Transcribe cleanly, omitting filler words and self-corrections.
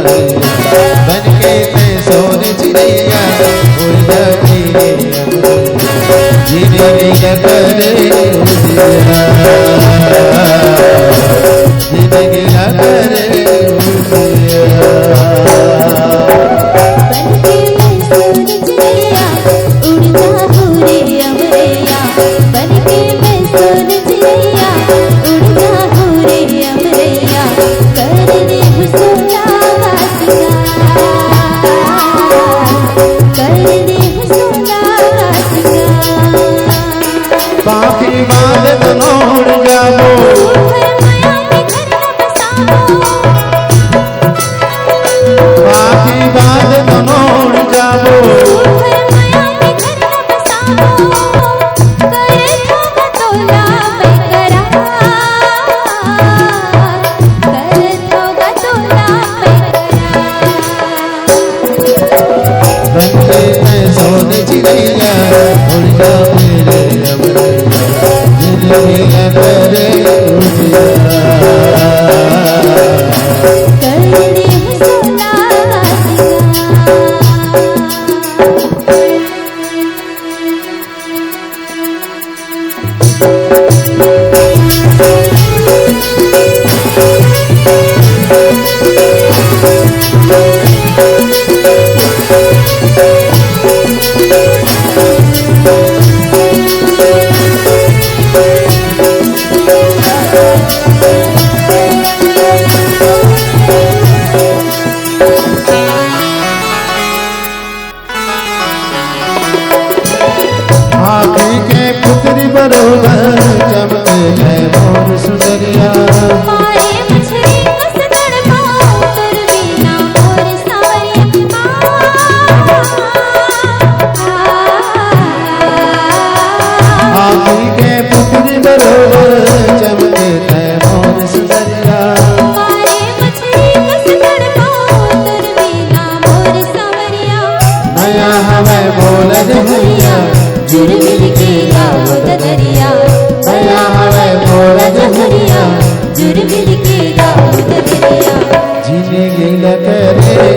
बन के मैं सोने चिड़िया उड़ जाती है जिंदगी का करे उजिया जिंदगी का करे उजिया बाकी बात नोड़ जाबो बाकी बात नोड़ जाबो बंदे मैं सोने चिड़िया उड़ जा मेरे अमरे जिंदगी का करे उजिया आँखी के पुत्री बरोबर चमके है मोर सुंदरिया आँखी के पुत्री बरोबर चमके है मोर सुंदरिया नया हमें बोल जहरिया जुर्मिल के गाँव दरिया नया हमें बोल जहरिया जुर्मिल के गाँव दरिया जिंदगी न करे